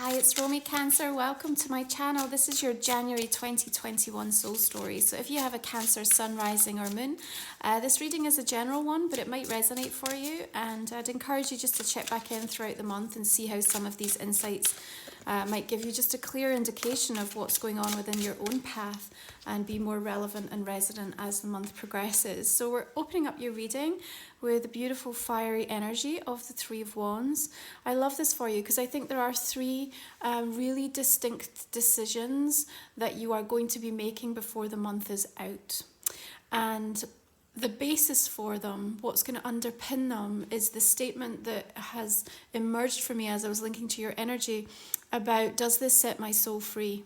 Hi, it's Romy Cancer. Welcome to my channel. This is your January 2021 soul story. So if you have a Cancer sun, rising or moon, this reading is a general one, but it might resonate for you. And I'd encourage you just to check back in throughout the month and see how some of these insights might give you just a clear indication of what's going on within your own path and be more relevant and resonant as the month progresses. So we're opening up your reading with the beautiful fiery energy of the Three of Wands. I love this for you because I think there are three really distinct decisions that you are going to be making before the month is out. And the basis for them, what's going to underpin them, is the statement that has emerged for me as I was linking to your energy about, does this set my soul free?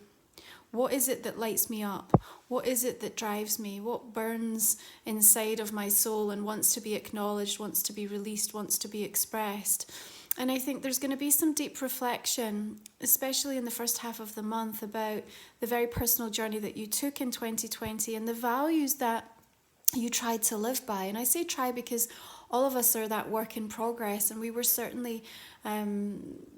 What is it that lights me up? What is it that drives me? What burns inside of my soul and wants to be acknowledged, wants to be released, wants to be expressed? And I think there's going to be some deep reflection, especially in the first half of the month, about the very personal journey that you took in 2020 and the values that you tried to live by. And I say try because all of us are that work in progress, and we were certainly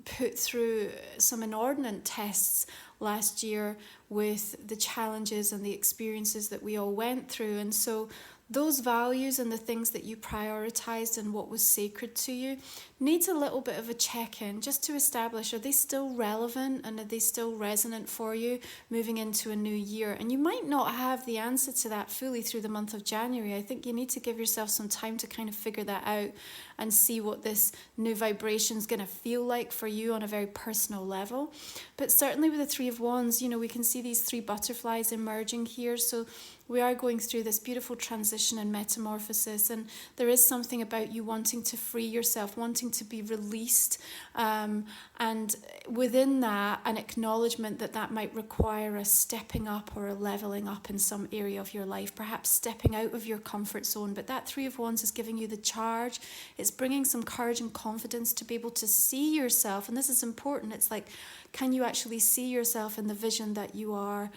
put through some inordinate tests last year with the challenges and the experiences that we all went through. And so those values and the things that you prioritized and what was sacred to you needs a little bit of a check-in just to establish, are they still relevant and are they still resonant for you moving into a new year? And you might not have the answer to that fully through the month of January. I think you need to give yourself some time to kind of figure that out and see what this new vibration is going to feel like for you on a very personal level. But certainly with the Three of Wands, you know, we can see these three butterflies emerging here. So we are going through this beautiful transition and metamorphosis, and there is something about you wanting to free yourself, wanting to be released, and within that, an acknowledgement that that might require a stepping up or a leveling up in some area of your life, perhaps stepping out of your comfort zone. But that Three of Wands is giving you the charge. It's bringing some courage and confidence to be able to see yourself, and this is important. It's like, can you actually see yourself in the vision that you are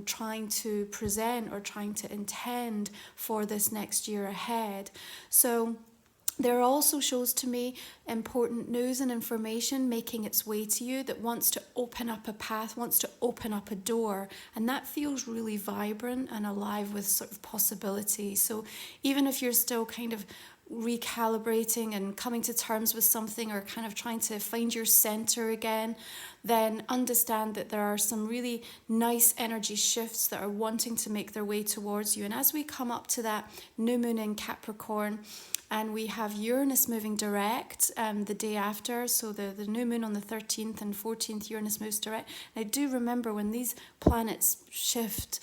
trying to present or trying to intend for this next year ahead? So there also shows to me important news and information making its way to you that wants to open up a path, wants to open up a door, and that feels really vibrant and alive with sort of possibility. So even if you're still kind of recalibrating and coming to terms with something, or kind of trying to find your center again, then understand that there are some really nice energy shifts that are wanting to make their way towards you. And as we come up to that new moon in Capricorn, and we have Uranus moving direct the day after, so the new moon on the 13th and 14th, Uranus moves direct. And I do remember when these planets shift,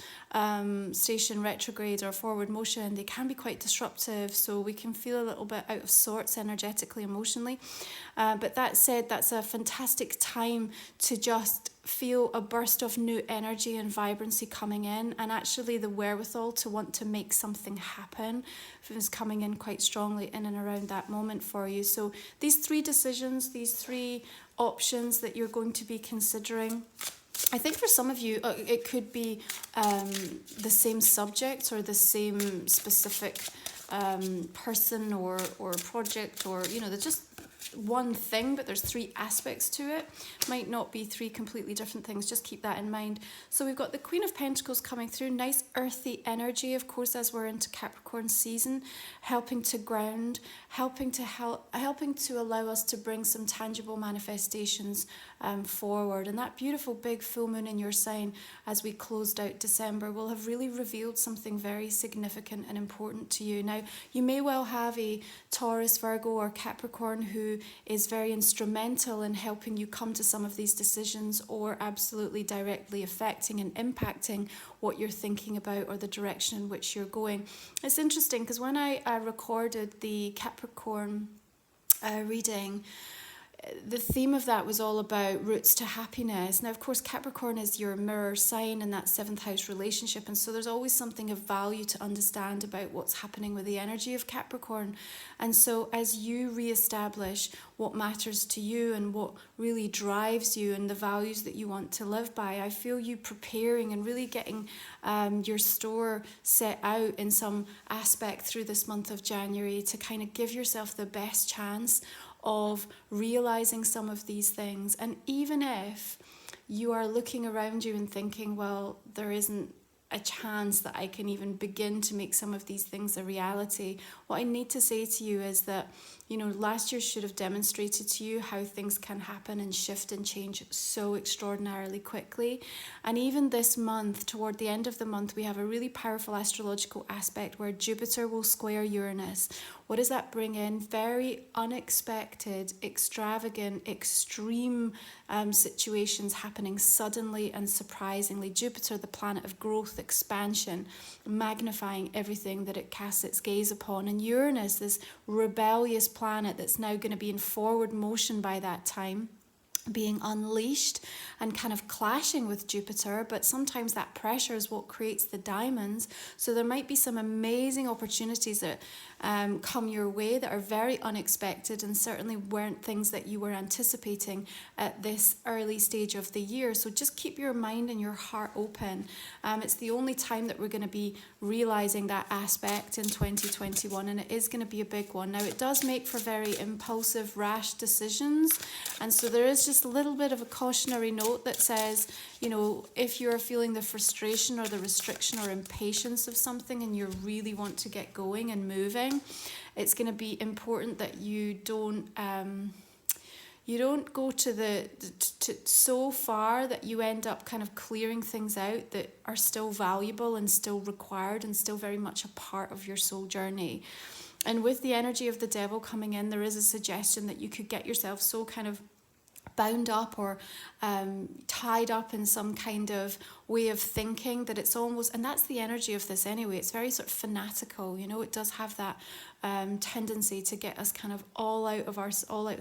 station retrograde or forward motion, they can be quite disruptive, so we can feel a little bit out of sorts energetically, emotionally. But that said, that's a fantastic time to just feel a burst of new energy and vibrancy coming in, and actually the wherewithal to want to make something happen is coming in quite strongly in and around that moment for you. So these three decisions, these three options that you're going to be considering, I think for some of you, it could be the same subject or the same specific person or project, or, you know, there's just one thing, but there's three aspects to it. Might not be three completely different things. Just keep that in mind. So we've got the Queen of Pentacles coming through, nice earthy energy, of course, as we're into Capricorn season, helping to ground, helping to allow us to bring some tangible manifestations forward. And that beautiful big full moon in your sign, as we closed out December, will have really revealed something very significant and important to you. Now, you may well have a Taurus, Virgo, or Capricorn who is very instrumental in helping you come to some of these decisions, or absolutely directly affecting and impacting what you're thinking about or the direction in which you're going. It's interesting because when I recorded the Capricorn reading, the theme of that was all about roots to happiness. Now, of course, Capricorn is your mirror sign in that 7th house relationship, and so there's always something of value to understand about what's happening with the energy of Capricorn. And so as you reestablish what matters to you and what really drives you and the values that you want to live by, I feel you preparing and really getting your store set out in some aspect through this month of January to kind of give yourself the best chance of realizing some of these things. And even if you are looking around you and thinking, well, there isn't a chance that I can even begin to make some of these things a reality, what I need to say to you is that, you know, last year should have demonstrated to you how things can happen and shift and change so extraordinarily quickly. And even this month, toward the end of the month, we have a really powerful astrological aspect where Jupiter will square Uranus. What does that bring in? Very unexpected, extravagant, extreme situations happening suddenly and surprisingly. Jupiter, the planet of growth, expansion, magnifying everything that it casts its gaze upon. And Uranus, this rebellious planet that's now going to be in forward motion by that time, being unleashed and kind of clashing with Jupiter, but sometimes that pressure is what creates the diamonds. So there might be some amazing opportunities that come your way that are very unexpected and certainly weren't things that you were anticipating at this early stage of the year. So just keep your mind and your heart open. It's the only time that we're going to be realizing that aspect in 2021, and it is going to be a big one. Now, it does make for very impulsive, rash decisions, and so there is just a little bit of a cautionary note that says, you know, if you're feeling the frustration or the restriction or impatience of something and you really want to get going and moving, it's going to be important that you don't go to so far that you end up kind of clearing things out that are still valuable and still required and still very much a part of your soul journey. And with the energy of the devil coming in, there is a suggestion that you could get yourself so kind of bound up or tied up in some kind of way of thinking that it's almost, and that's the energy of this anyway, it's very sort of fanatical, you know, it does have that tendency to get us kind of all out of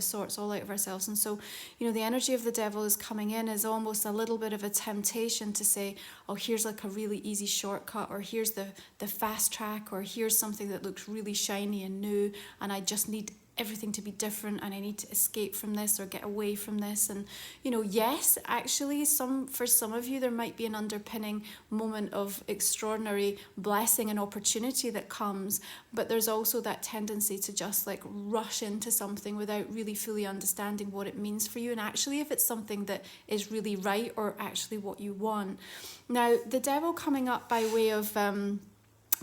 sorts, all out of ourselves. And so, you know, the energy of the devil is coming in as almost a little bit of a temptation to say, oh, here's like a really easy shortcut, or here's the fast track, or here's something that looks really shiny and new, and I just need everything to be different and I need to escape from this or get away from this. And, you know, yes, actually for some of you there might be an underpinning moment of extraordinary blessing and opportunity that comes, but there's also that tendency to just like rush into something without really fully understanding what it means for you, and actually if it's something that is really right or actually what you want. Now, the devil coming up by way of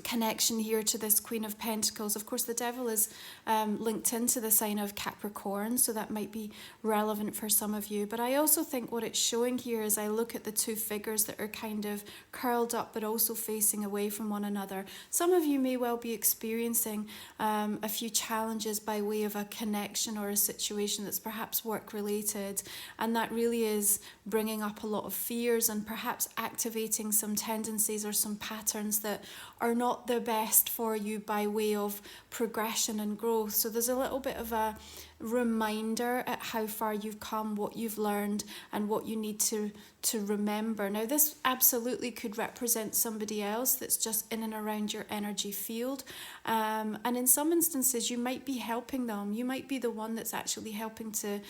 connection here to this Queen of Pentacles. Of course, the devil is linked into the sign of Capricorn, so that might be relevant for some of you. But I also think what it's showing here as I look at the two figures that are kind of curled up but also facing away from one another. Some of you may well be experiencing a few challenges by way of a connection or a situation that's perhaps work related, and that really is bringing up a lot of fears and perhaps activating some tendencies or some patterns that are not the best for you by way of progression and growth. So there's a little bit of a reminder at how far you've come, what you've learned, and what you need to remember. Now, this absolutely could represent somebody else that's just in and around your energy field, and in some instances you might be helping them. You might be the one that's actually helping to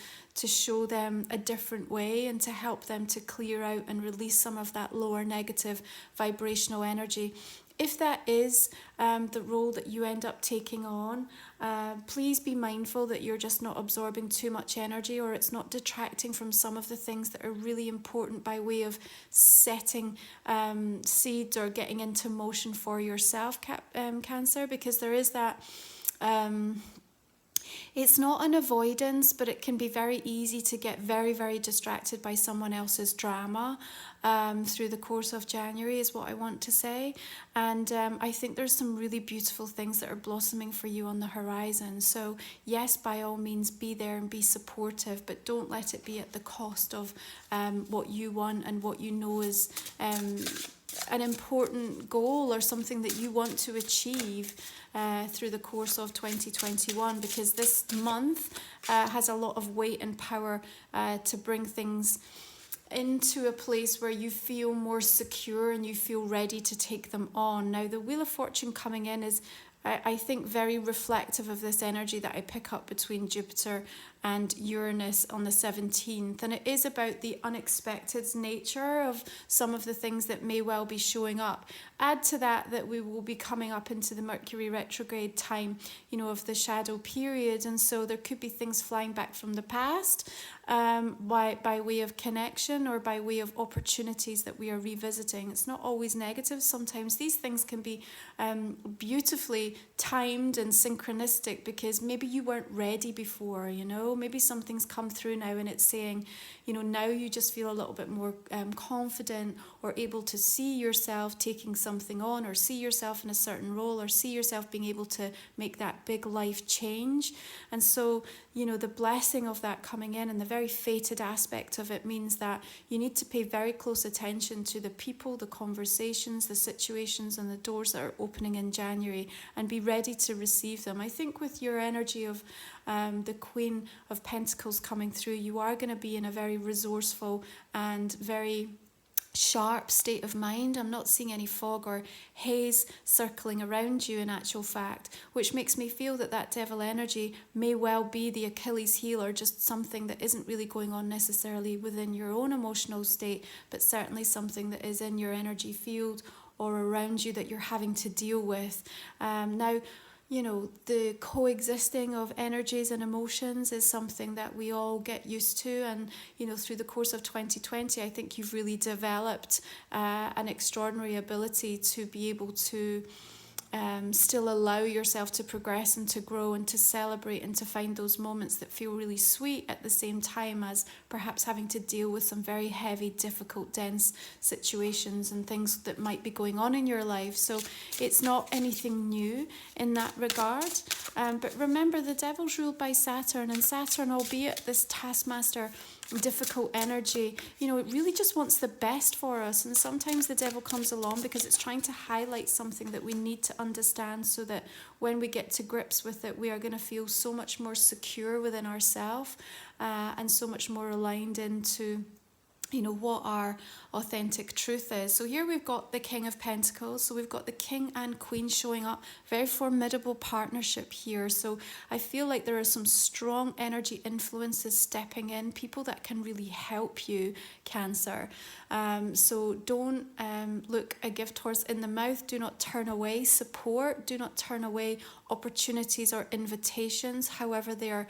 show them a different way and to help them to clear out and release some of that lower negative vibrational energy. If that is the role that you end up taking on, please be mindful that you're just not absorbing too much energy, or it's not detracting from some of the things that are really important by way of setting seeds or getting into motion for yourself, Cancer, because there is that... It's not an avoidance, but it can be very easy to get very, very distracted by someone else's drama through the course of January is what I want to say. And I think there's some really beautiful things that are blossoming for you on the horizon. So yes, by all means, be there and be supportive, but don't let it be at the cost of what you want and what you know is an important goal or something that you want to achieve through the course of 2021, because this month has a lot of weight and power to bring things into a place where you feel more secure and you feel ready to take them on. Now, the Wheel of Fortune coming in is, I think, very reflective of this energy that I pick up between Jupiter and Uranus on the 17th. And it is about the unexpected nature of some of the things that may well be showing up. Add to that we will be coming up into the Mercury retrograde time, of the shadow period. And so there could be things flying back from the past, by way of connection or by way of opportunities that we are revisiting. It's not always negative. Sometimes these things can be beautifully timed and synchronistic because maybe you weren't ready before, maybe something's come through now and it's saying, now you just feel a little bit more confident or able to see yourself taking something on, or see yourself in a certain role, or see yourself being able to make that big life change. And so, the blessing of that coming in and the very fated aspect of it means that you need to pay very close attention to the people, the conversations, the situations, and the doors that are opening in January, and be ready to receive them. I think with your energy of the Queen of Pentacles coming through, you are going to be in a very resourceful and very sharp state of mind. I'm not seeing any fog or haze circling around you in actual fact, which makes me feel that devil energy may well be the Achilles heel, or just something that isn't really going on necessarily within your own emotional state, but certainly something that is in your energy field or around you that you're having to deal with. Now, the coexisting of energies and emotions is something that we all get used to. And, through the course of 2020, I think you've really developed an extraordinary ability to be able to still allow yourself to progress and to grow and to celebrate and to find those moments that feel really sweet at the same time as perhaps having to deal with some very heavy, difficult, dense situations and things that might be going on in your life. So it's not anything new in that regard. But remember, the devil's ruled by Saturn, and Saturn, albeit this taskmaster, difficult energy, it really just wants the best for us. And sometimes the devil comes along because it's trying to highlight something that we need to understand, so that when we get to grips with it, we are going to feel so much more secure within ourselves, and so much more aligned into what our authentic truth is. So here we've got the King of Pentacles. So we've got the King and Queen showing up. Very formidable partnership here. So I feel like there are some strong energy influences stepping in, people that can really help you, Cancer. So don't look a gift horse in the mouth. Do not turn away support. Do not turn away opportunities or invitations, however they are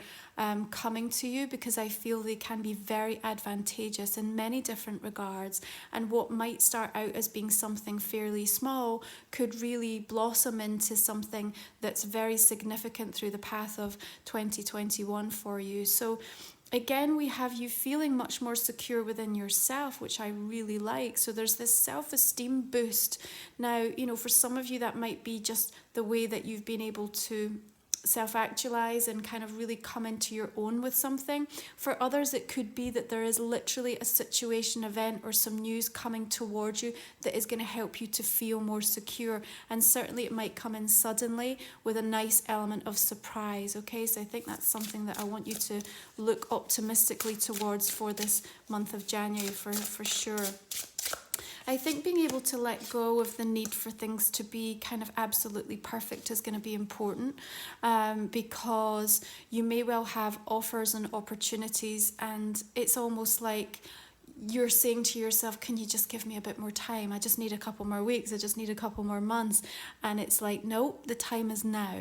coming to you, because I feel they can be very advantageous in many different regards. And what might start out as being something fairly small could really blossom into something that's very significant through the path of 2021 for you. So again, we have you feeling much more secure within yourself, which I really like. So there's this self-esteem boost. Now, for some of you, that might be just the way that you've been able to self-actualize and kind of really come into your own with something. For others, it could be that there is literally a situation, event, or some news coming towards you that is going to help you to feel more secure. And certainly it might come in suddenly with a nice element of surprise. Okay, so I think that's something that I want you to look optimistically towards for this month of January for sure. I think being able to let go of the need for things to be kind of absolutely perfect is going to be important, because you may well have offers and opportunities, and it's almost like you're saying to yourself, can you just give me a bit more time? I just need a couple more weeks. I just need a couple more months. And it's like, no, the time is now.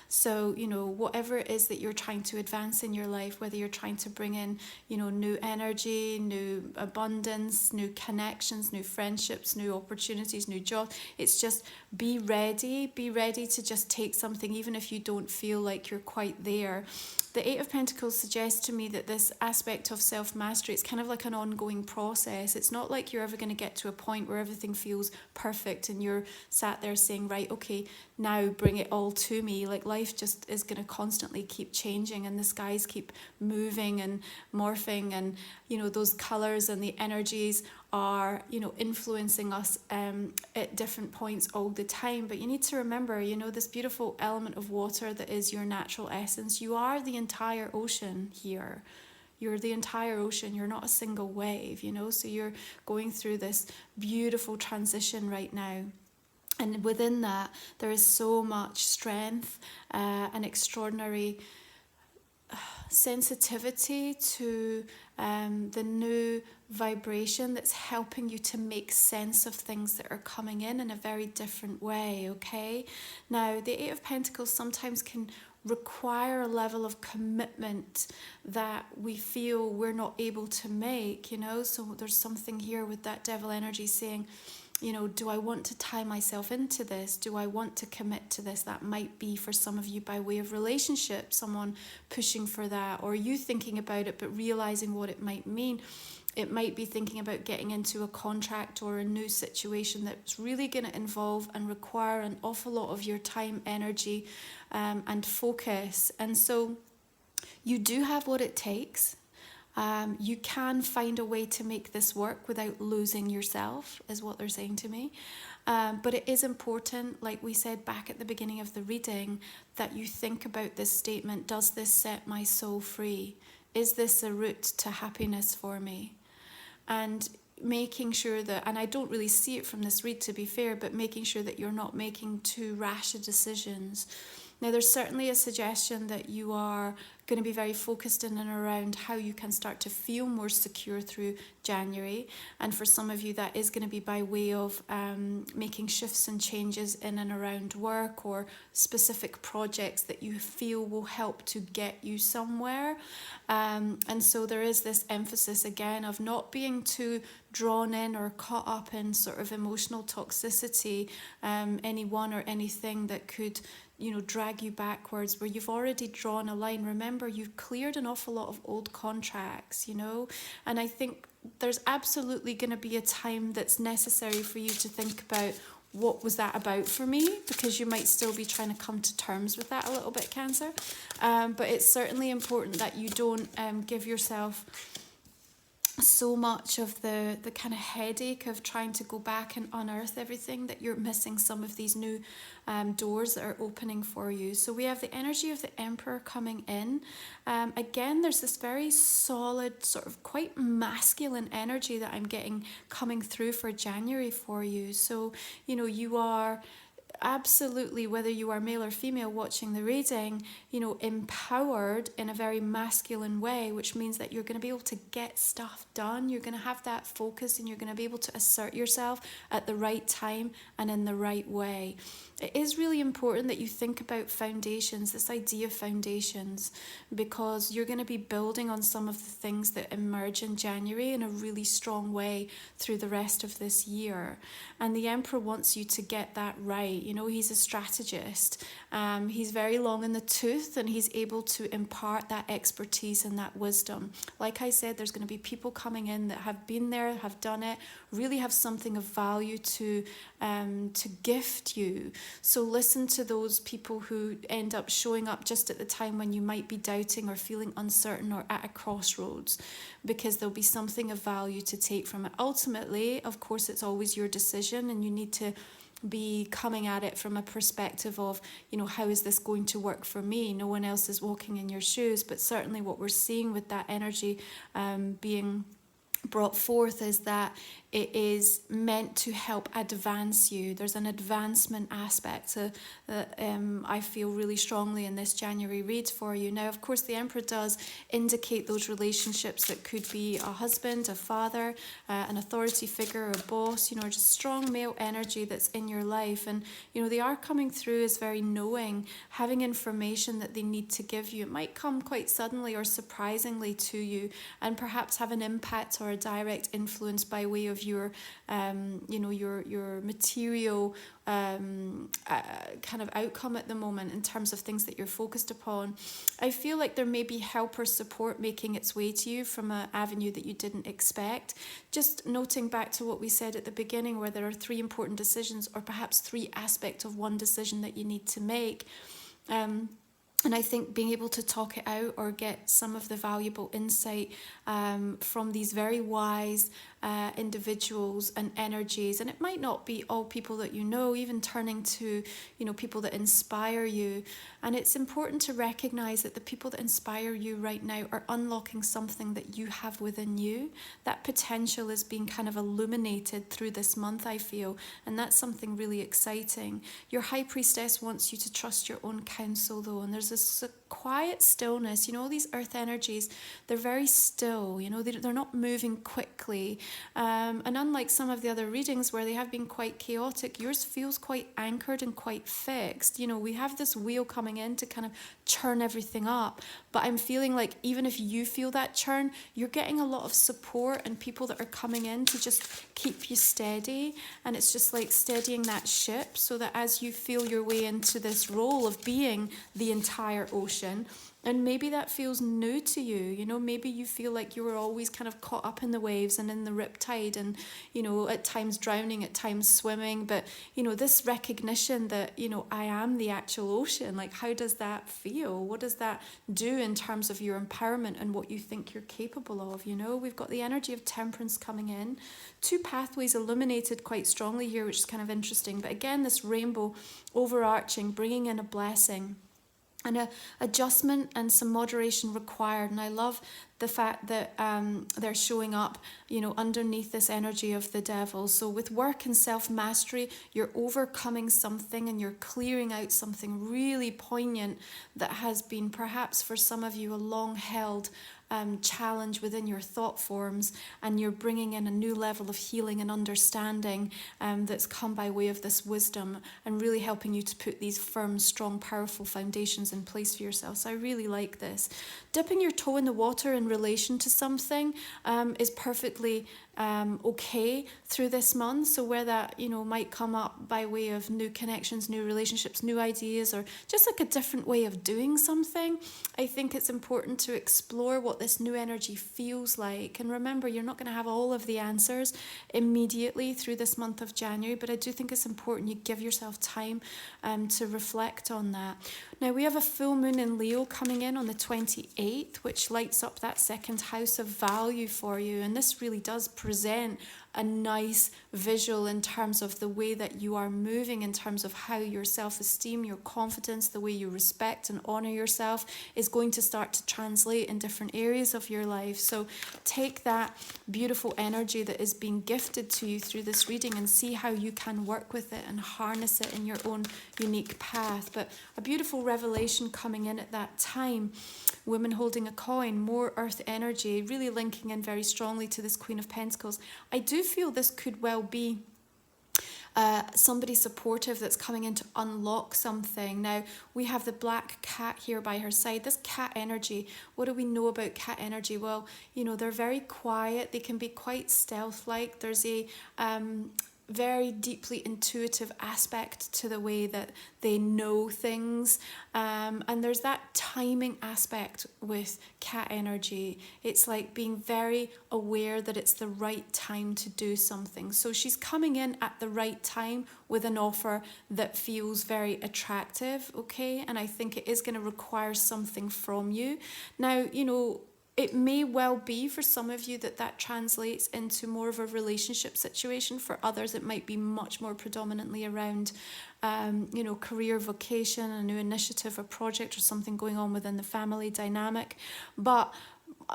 So, whatever it is that you're trying to advance in your life, whether you're trying to bring in, new energy, new abundance, new connections, new friendships, new opportunities, new jobs, it's just be ready to just take something, even if you don't feel like you're quite there. The Eight of Pentacles suggests to me that this aspect of self-mastery, it's kind of like an ongoing process. It's not like you're ever going to get to a point where everything feels perfect and you're sat there saying, right, okay, now bring it all to me. Like, life just is going to constantly keep changing, and the skies keep moving and morphing, and those colours and the energies are influencing us at different points all the time. But you need to remember, this beautiful element of water that is your natural essence. You are the entire ocean here. You're the entire ocean. You're not a single wave, so you're going through this beautiful transition right now. And within that, there is so much strength, an extraordinary sensitivity to the new vibration that's helping you to make sense of things that are coming in a very different way, okay? Now, the Eight of Pentacles sometimes can require a level of commitment that we feel we're not able to make, you know? So there's something here with that devil energy saying, you know, do I want to tie myself into this? Do I want to commit to this? That might be for some of you by way of relationship, someone pushing for that, or you thinking about it but realizing what it might mean. It might be thinking about getting into a contract or a new situation that's really going to involve and require an awful lot of your time, energy, and focus. And so you do have what it takes. You can find a way to make this work without losing yourself, is what they're saying to me. But it is important, like we said back at the beginning of the reading, that you think about this statement. Does this set my soul free? Is this a route to happiness for me? And making sure that, and I don't really see it from this read to be fair, but making sure that you're not making too rash decisions. Now, there's certainly a suggestion that you are going to be very focused in and around how you can start to feel more secure through January. And for some of you, that is going to be by way of making shifts and changes in and around work or specific projects that you feel will help to get you somewhere. And so there is this emphasis again of not being too drawn in or caught up in sort of emotional toxicity, anyone or anything that could, you know, drag you backwards, where you've already drawn a line. Remember, you've cleared an awful lot of old contracts, you know, and I think there's absolutely going to be a time that's necessary for you to think about what was that about for me, because you might still be trying to come to terms with that a little bit, Cancer. But it's certainly important that you don't give yourself so much of the kind of headache of trying to go back and unearth everything that you're missing some of these new doors that are opening for you. So we have the energy of the Emperor coming in. Again, there's this very solid, sort of quite masculine energy that I'm getting coming through for January for you. So, you know, you are absolutely, whether you are male or female watching the reading, you know, empowered in a very masculine way, which means that you're going to be able to get stuff done. You're going to have that focus and you're going to be able to assert yourself at the right time and in the right way. It is really important that you think about foundations, this idea of foundations, because you're going to be building on some of the things that emerge in January in a really strong way through the rest of this year. And the Emperor wants you to get that right. You know, he's a strategist. He's very long in the tooth and he's able to impart that expertise and that wisdom. Like I said, there's going to be people coming in that have been there, have done it, really have something of value to gift you. So listen to those people who end up showing up just at the time when you might be doubting or feeling uncertain or at a crossroads, because there'll be something of value to take from it. Ultimately, of course, it's always your decision and you need to be coming at it from a perspective of, you know, how is this going to work for me? No one else is walking in your shoes, but certainly what we're seeing with that energy being brought forth is that it is meant to help advance you. There's an advancement aspect that I feel really strongly in this January read for you. Now, of course, the Emperor does indicate those relationships that could be a husband, a father, an authority figure, a boss, you know, just strong male energy that's in your life. And, you know, they are coming through as very knowing, having information that they need to give you. It might come quite suddenly or surprisingly to you and perhaps have an impact or a direct influence by way of your your material kind of outcome at the moment in terms of things that you're focused upon. I feel like there may be help or support making its way to you from an avenue that you didn't expect. Just noting back to what we said at the beginning, where there are 3 important decisions or perhaps 3 aspects of one decision that you need to make. And I think being able to talk it out or get some of the valuable insight from these very wise individuals and energies, and it might not be all people that you know, even turning to, you know, people that inspire you. And it's important to recognize that the people that inspire you right now are unlocking something that you have within you. That potential is being kind of illuminated through this month, I feel, and that's something really exciting. Your High Priestess wants you to trust your own counsel though, and there's this quiet stillness. You know, all these earth energies, they're very still, you know, they're not moving quickly. And unlike some of the other readings where they have been quite chaotic, yours feels quite anchored and quite fixed. You know, we have this wheel coming in to kind of churn everything up. But I'm feeling like even if you feel that churn, you're getting a lot of support and people that are coming in to just keep you steady. And it's just like steadying that ship so that as you feel your way into this role of being the entire ocean, and maybe that feels new to you, you know, maybe you feel like you were always kind of caught up in the waves and in the riptide and, you know, at times drowning, at times swimming. But, you know, this recognition that, you know, I am the actual ocean, like how does that feel? What does that do in terms of your empowerment and what you think you're capable of? You know, we've got the energy of temperance coming in. 2 pathways illuminated quite strongly here, which is kind of interesting. But again, this rainbow overarching, bringing in a blessing. And a adjustment and some moderation required. And I love the fact that they're showing up, you know, underneath this energy of the devil. So with work and self-mastery, you're overcoming something and you're clearing out something really poignant that has been perhaps for some of you a long-held challenge within your thought forms, and you're bringing in a new level of healing and understanding that's come by way of this wisdom and really helping you to put these firm, strong, powerful foundations in place for yourself. So I really like this. Dipping your toe in the water in relation to something is perfectly okay through this month. So where that, you know, might come up by way of new connections, new relationships, new ideas, or just like a different way of doing something, I think it's important to explore what this new energy feels like. And remember, you're not going to have all of the answers immediately through this month of January, but I do think it's important you give yourself time to reflect on that. Now we have a full moon in Leo coming in on the 28th, which lights up that second house of value for you. And this really does present a nice visual in terms of the way that you are moving, in terms of how your self-esteem, your confidence, the way you respect and honor yourself is going to start to translate in different areas of your life. So take that beautiful energy that is being gifted to you through this reading and see how you can work with it and harness it in your own unique path. But a beautiful revelation coming in at that time. Women holding a coin, more earth energy, really linking in very strongly to this Queen of Pentacles. I do feel this could well be somebody supportive that's coming in to unlock something. Now, we have the black cat here by her side. This cat energy, what do we know about cat energy? Well, you know, they're very quiet. They can be quite stealth-like. There's a very deeply intuitive aspect to the way that they know things, and there's that timing aspect with cat energy. It's like being very aware that it's the right time to do something. So she's coming in at the right time with an offer that feels very attractive, okay? And I think it is going to require something from you. Now, you know, it may well be for some of you that that translates into more of a relationship situation. For others, it might be much more predominantly around, you know, career, vocation, a new initiative, a project, or something going on within the family dynamic. But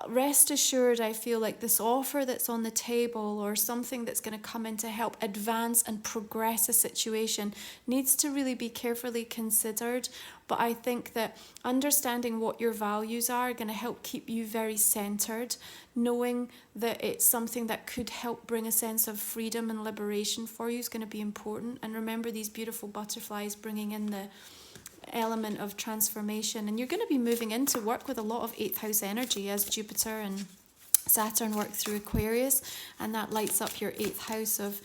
rest assured, I feel like this offer that's on the table or something that's going to come in to help advance and progress a situation needs to really be carefully considered. But I think that understanding what your values are going to help keep you very centered, knowing that it's something that could help bring a sense of freedom and liberation for you is going to be important. And remember these beautiful butterflies bringing in the element of transformation, and you're going to be moving into work with a lot of 8th house energy as Jupiter and Saturn work through Aquarius, and that lights up your 8th house of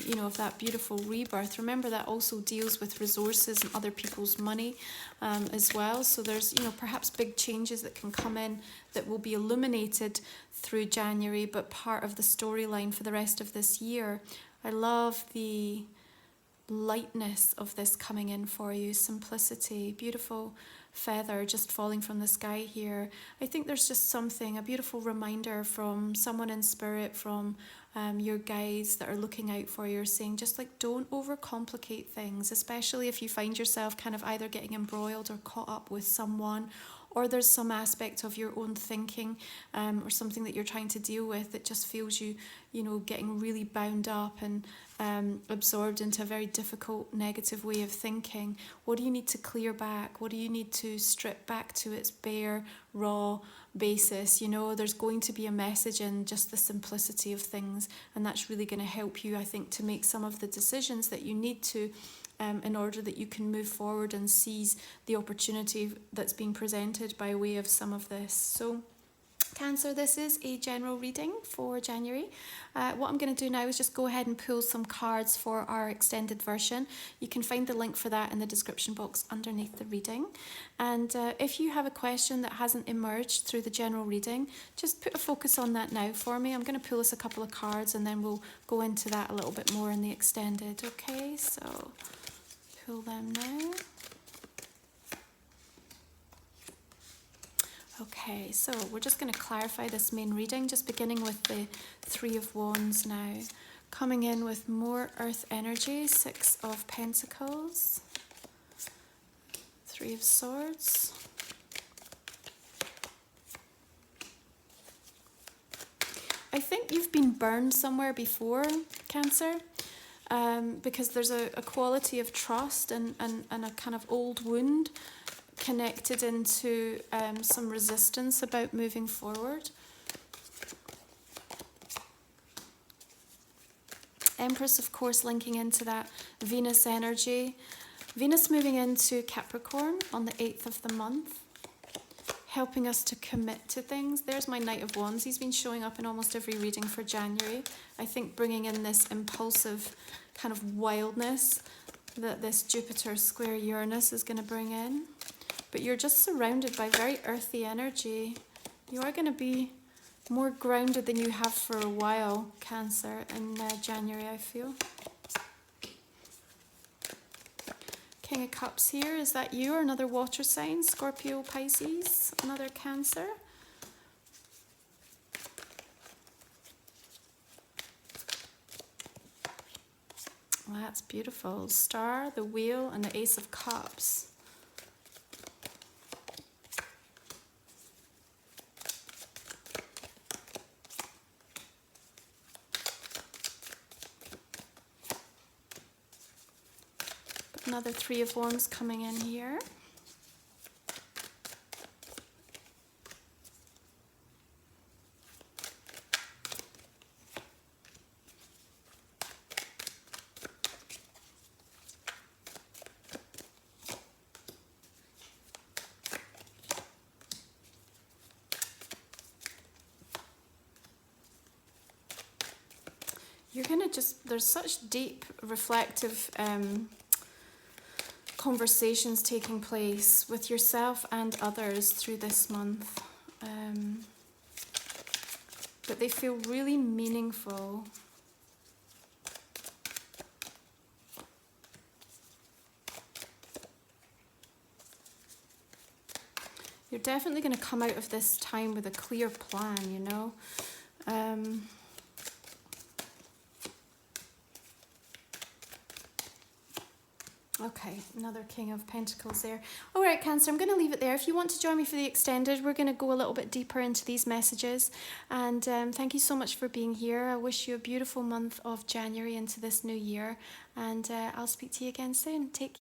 you know, of that beautiful rebirth. Remember that also deals with resources and other people's money as well. So there's, you know, perhaps big changes that can come in that will be illuminated through January, but part of the storyline for the rest of this year. I love the lightness of this coming in for you, simplicity, beautiful feather just falling from the sky here. I think there's just something, a beautiful reminder from someone in spirit, from your guides that are looking out for you, saying just like don't overcomplicate things, especially if you find yourself kind of either getting embroiled or caught up with someone or there's some aspect of your own thinking or something that you're trying to deal with that just feels you know, getting really bound up and absorbed into a very difficult negative way of thinking. What do you need to clear back? What do you need to strip back to its bare, raw basis? You know, there's going to be a message in just the simplicity of things, and that's really going to help you, I think, to make some of the decisions that you need to in order that you can move forward and seize the opportunity that's being presented by way of some of this. So Cancer, this is a general reading for January. What I'm going to do now is just go ahead and pull some cards for our extended version. You can find the link for that in the description box underneath the reading. And if you have a question that hasn't emerged through the general reading, just put a focus on that now for me. I'm going to pull us a couple of cards and then we'll go into that a little bit more in the extended. Okay, so pull them now. Okay, so we're just going to clarify this main reading, just beginning with the Three of Wands now. Coming in with more earth energy, Six of Pentacles, Three of Swords. I think you've been burned somewhere before, Cancer, because there's a quality of trust and a kind of old wound connected into some resistance about moving forward. Empress, of course, linking into that Venus energy. Venus moving into Capricorn on the 8th of the month, helping us to commit to things. There's my Knight of Wands. He's been showing up in almost every reading for January. I think bringing in this impulsive kind of wildness that this Jupiter square Uranus is going to bring in. But you're just surrounded by very earthy energy. You are going to be more grounded than you have for a while, Cancer, in January, I feel. King of Cups here. Is that you or another water sign? Scorpio, Pisces, another Cancer. Well, that's beautiful. Star, the Wheel, and the Ace of Cups. Another Three of Wands coming in here. You're going to just, there's such deep, reflective conversations taking place with yourself and others through this month. But they feel really meaningful. You're definitely going to come out of this time with a clear plan, you know. Okay, another King of Pentacles there. All right, Cancer, I'm going to leave it there. If you want to join me for the extended, we're going to go a little bit deeper into these messages. And thank you so much for being here. I wish you a beautiful month of January into this new year. And I'll speak to you again soon. Take care.